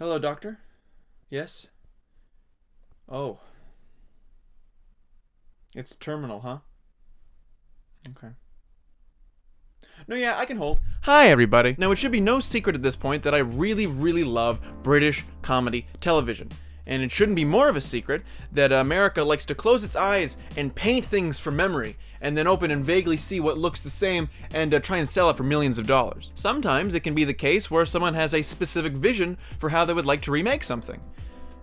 Hello, doctor? Yes? Oh. It's terminal, huh? Okay. No, yeah, I can hold. Hi, everybody. Now, it should be no secret at this point that I really, really love British comedy television. And it shouldn't be more of a secret that America likes to close its eyes and paint things from memory, and then open and vaguely see what looks the same and try and sell it for millions of dollars. Sometimes it can be the case where someone has a specific vision for how they would like to remake something,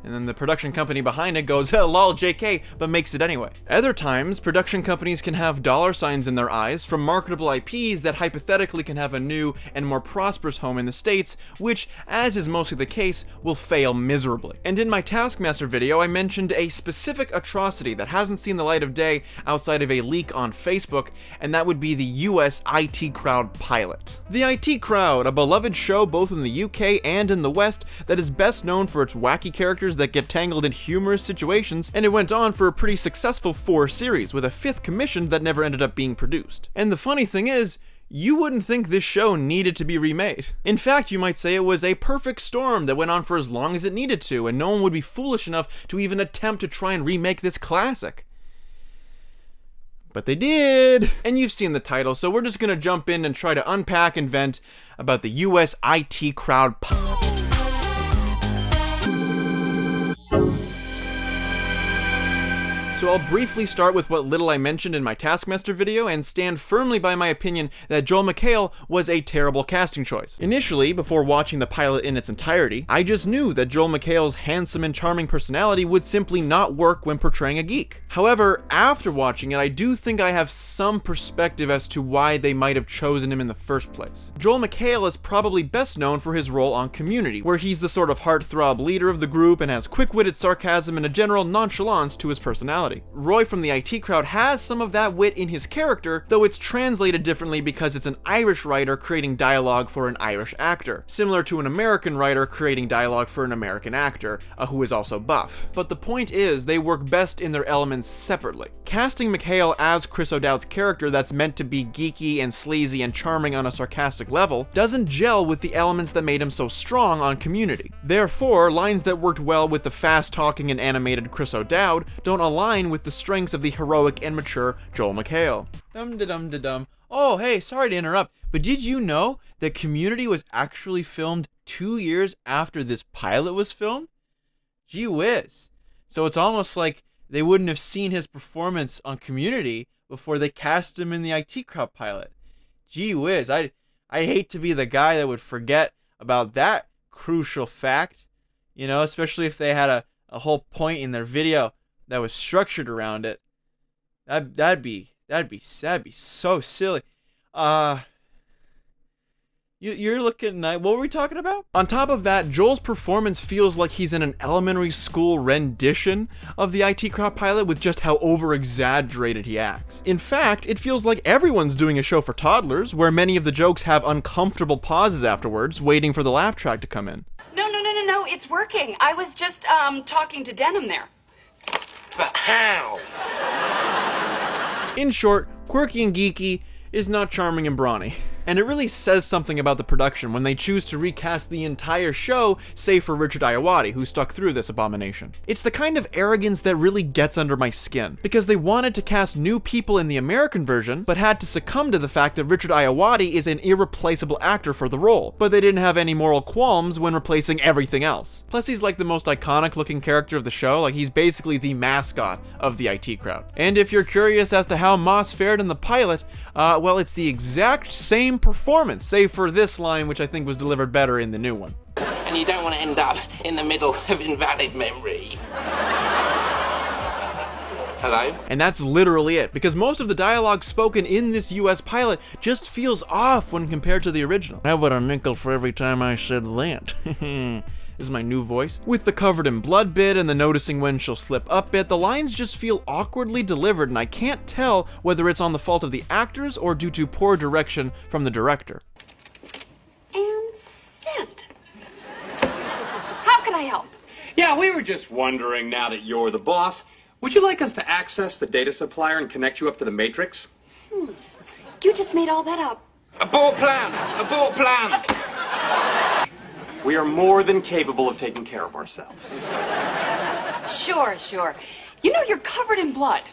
and then the production company behind it goes, lol, JK, but makes it anyway. Other times, production companies can have dollar signs in their eyes from marketable IPs that hypothetically can have a new and more prosperous home in the States, which, as is mostly the case, will fail miserably. And in my Taskmaster video, I mentioned a specific atrocity that hasn't seen the light of day outside of a leak on Facebook, and that would be the US IT Crowd pilot. The IT Crowd, a beloved show both in the UK and in the West that is best known for its wacky characters that get tangled in humorous situations, and it went on for a pretty successful 4 series, with a 5th commissioned that never ended up being produced. And the funny thing is, you wouldn't think this show needed to be remade. In fact, you might say it was a perfect storm that went on for as long as it needed to, and no one would be foolish enough to even attempt to try and remake this classic. But they did! And you've seen the title, so we're just gonna jump in and try to unpack and vent about the US IT Crowd So I'll briefly start with what little I mentioned in my Taskmaster video and stand firmly by my opinion that Joel McHale was a terrible casting choice. Initially, before watching the pilot in its entirety, I just knew that Joel McHale's handsome and charming personality would simply not work when portraying a geek. However, after watching it, I do think I have some perspective as to why they might have chosen him in the first place. Joel McHale is probably best known for his role on Community, where he's the sort of heartthrob leader of the group and has quick-witted sarcasm and a general nonchalance to his personality. Roy from the IT Crowd has some of that wit in his character, though it's translated differently because it's an Irish writer creating dialogue for an Irish actor, similar to an American writer creating dialogue for an American actor, who is also buff. But the point is, they work best in their elements separately. Casting McHale as Chris O'Dowd's character that's meant to be geeky and sleazy and charming on a sarcastic level doesn't gel with the elements that made him so strong on Community. Therefore, lines that worked well with the fast-talking and animated Chris O'Dowd don't align with the strengths of the heroic and mature Joel McHale. Dum-da-dum-da-dum. Oh, hey, sorry to interrupt, but did you know that Community was actually filmed 2 years after this pilot was filmed? Gee whiz. So it's almost like they wouldn't have seen his performance on Community before they cast him in the IT Crowd pilot. Gee whiz, I'd hate to be the guy that would forget about that crucial fact, you know, especially if they had a whole point in their video that was structured around it. That'd be so silly. You're looking at, what were we talking about? On top of that, Joel's performance feels like he's in an elementary school rendition of the IT Crowd pilot with just how over-exaggerated he acts. In fact, it feels like everyone's doing a show for toddlers, where many of the jokes have uncomfortable pauses afterwards, waiting for the laugh track to come in. No, it's working. I was just, talking to Denim there. But how? In short, quirky and geeky is not charming and brawny. And it really says something about the production when they choose to recast the entire show, save for Richard Ayoade, who stuck through this abomination. It's the kind of arrogance that really gets under my skin, because they wanted to cast new people in the American version, but had to succumb to the fact that Richard Ayoade is an irreplaceable actor for the role, but they didn't have any moral qualms when replacing everything else. Plus, he's like the most iconic looking character of the show, like he's basically the mascot of the IT Crowd. And if you're curious as to how Moss fared in the pilot, well, it's the exact same performance, save for this line, which I think was delivered better in the new one. And you don't want to end up in the middle of invalid memory. Hello? And that's literally it, because most of the dialogue spoken in this US pilot just feels off when compared to the original. How about a nickel for every time I said that? This is my new voice. With the covered in blood bit and the noticing when she'll slip up bit, the lines just feel awkwardly delivered, and I can't tell whether it's on the fault of the actors or due to poor direction from the director. And sent. How can I help? Yeah, we were just wondering, now that you're the boss, would you like us to access the data supplier and connect you up to the Matrix? You just made all that up. Abort plan! Abort plan! We are more than capable of taking care of ourselves. Sure. You know you're covered in blood.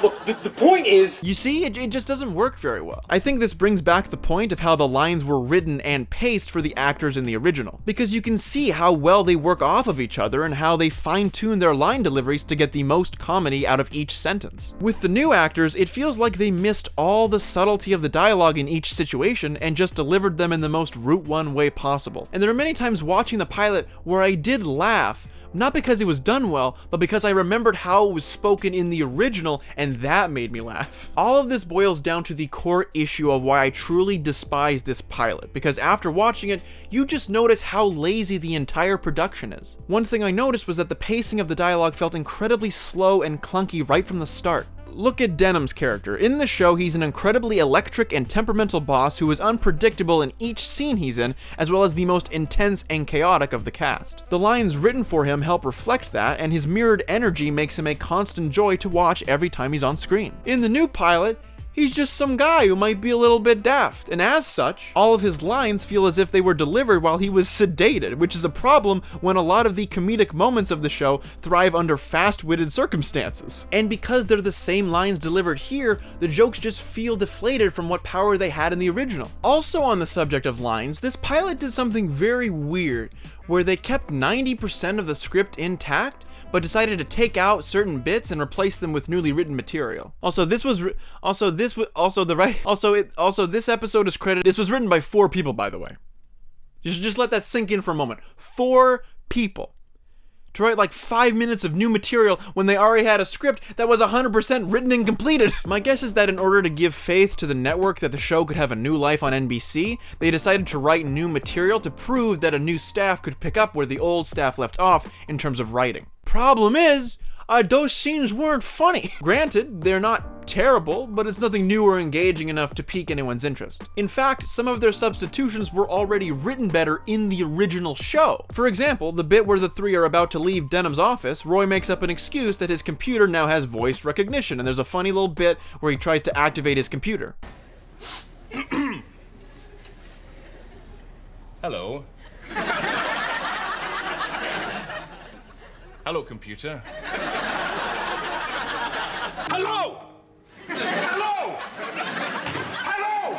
Look, the point is... You see, it just doesn't work very well. I think this brings back the point of how the lines were written and paced for the actors in the original, because you can see how well they work off of each other and how they fine-tune their line deliveries to get the most comedy out of each sentence. With the new actors, it feels like they missed all the subtlety of the dialogue in each situation and just delivered them in the most Route One way possible. And there are many times watching the pilot where I did laugh, not because it was done well, but because I remembered how it was spoken in the original, and that made me laugh. All of this boils down to the core issue of why I truly despise this pilot, because after watching it, you just notice how lazy the entire production is. One thing I noticed was that the pacing of the dialogue felt incredibly slow and clunky right from the start. Look at Denham's character. In the show, he's an incredibly electric and temperamental boss who is unpredictable in each scene he's in, as well as the most intense and chaotic of the cast. The lines written for him help reflect that, and his mirrored energy makes him a constant joy to watch every time he's on screen. In the new pilot, he's just some guy who might be a little bit daft, and as such, all of his lines feel as if they were delivered while he was sedated, which is a problem when a lot of the comedic moments of the show thrive under fast-witted circumstances. And because they're the same lines delivered here, the jokes just feel deflated from what power they had in the original. Also on the subject of lines, this pilot did something very weird, where they kept 90% of the script intact, but decided to take out certain bits and replace them with newly written material. This episode is credited. This was written by 4 people, by the way. Just let that sink in for a moment. 4 people to write like 5 minutes of new material when they already had a script that was 100% written and completed. My guess is that in order to give faith to the network that the show could have a new life on NBC, they decided to write new material to prove that a new staff could pick up where the old staff left off in terms of writing. Problem is, those scenes weren't funny. Granted, they're not terrible, but it's nothing new or engaging enough to pique anyone's interest. In fact, some of their substitutions were already written better in the original show. For example, the bit where the 3 are about to leave Denham's office, Roy makes up an excuse that his computer now has voice recognition, and there's a funny little bit where he tries to activate his computer. Hello. Hello, computer. Hello! Hello! Hello!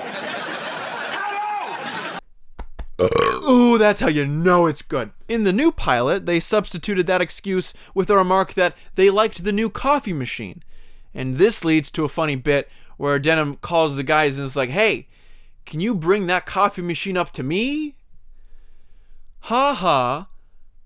Hello! Ooh, that's how you know it's good. In the new pilot, they substituted that excuse with a remark that they liked the new coffee machine. And this leads to a funny bit where Denham calls the guys and is like, "Hey, can you bring that coffee machine up to me?" Ha ha.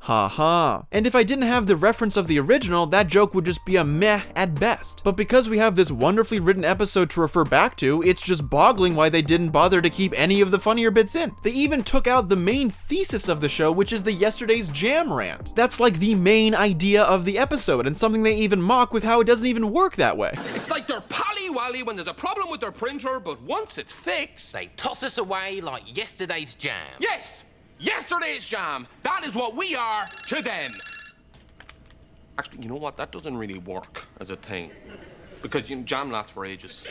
Ha ha. And if I didn't have the reference of the original, that joke would just be a meh at best. But because we have this wonderfully written episode to refer back to, it's just boggling why they didn't bother to keep any of the funnier bits in. They even took out the main thesis of the show, which is the yesterday's jam rant. That's like the main idea of the episode, and something they even mock with how it doesn't even work that way. It's like they're pally-wally when there's a problem with their printer, but once it's fixed, They toss us away like yesterday's jam. yes! Yesterday's jam! That is what we are to them! Actually, you know what? That doesn't really work as a thing. Because jam lasts for ages.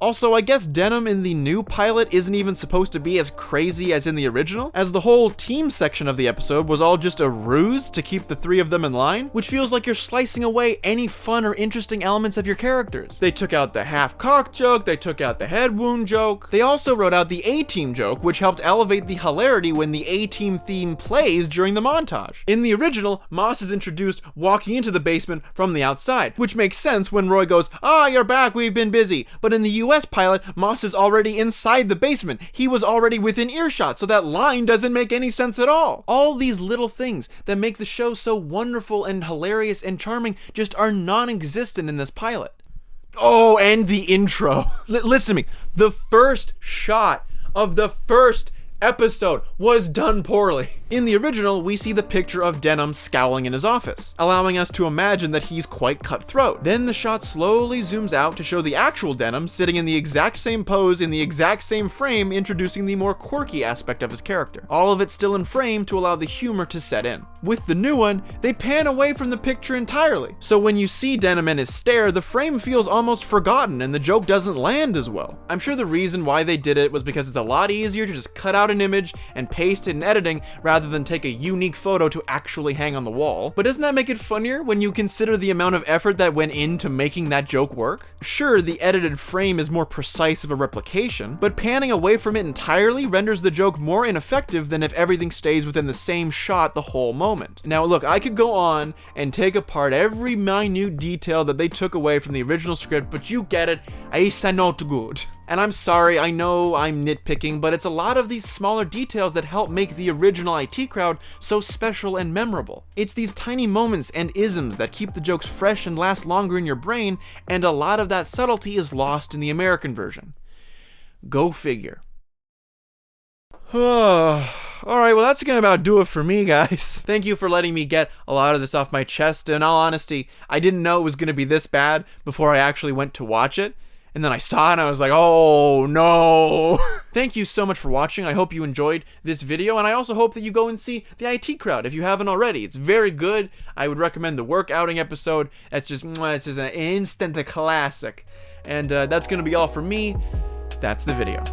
Also, I guess Denham in the new pilot isn't even supposed to be as crazy as in the original, as the whole team section of the episode was all just a ruse to keep the 3 of them in line, which feels like you're slicing away any fun or interesting elements of your characters. They took out the half-cocked joke, they took out the head wound joke, they also wrote out the A-Team joke, which helped elevate the hilarity when the A-Team theme plays during the montage. In the original, Moss is introduced walking into the basement from the outside, which makes sense when Roy goes, "You're back, we've been busy." But in the US pilot, Moss is already inside the basement. He was already within earshot, so that line doesn't make any sense at all. All these little things that make the show so wonderful and hilarious and charming just are non-existent in this pilot. Oh, and the intro. Listen to me. The first shot of the first episode was done poorly. In the original, we see the picture of Denham scowling in his office, allowing us to imagine that he's quite cutthroat. Then the shot slowly zooms out to show the actual Denham sitting in the exact same pose in the exact same frame, introducing the more quirky aspect of his character. All of it still in frame to allow the humor to set in. With the new one, they pan away from the picture entirely. So when you see Denham and his stare, the frame feels almost forgotten and the joke doesn't land as well. I'm sure the reason why they did it was because it's a lot easier to just cut out out an image and paste it in editing rather than take a unique photo to actually hang on the wall. But doesn't that make it funnier when you consider the amount of effort that went into making that joke work? Sure, the edited frame is more precise of a replication, but panning away from it entirely renders the joke more ineffective than if everything stays within the same shot the whole moment. Now look, I could go on and take apart every minute detail that they took away from the original script, but you get it, it's not good. And I'm sorry, I know I'm nitpicking, but it's a lot of these smaller details that help make the original IT Crowd so special and memorable. It's these tiny moments and isms that keep the jokes fresh and last longer in your brain, and a lot of that subtlety is lost in the American version. Go figure. Alright, well that's gonna about do it for me, guys. Thank you for letting me get a lot of this off my chest. In all honesty, I didn't know it was gonna be this bad before I actually went to watch it. And then I saw it and I was like, oh no. Thank you so much for watching. I hope you enjoyed this video, and I also hope that you go and see the IT Crowd if you haven't already. It's very good. I would recommend the work outing episode. It's just an instant classic. And that's gonna be all for me. That's the video.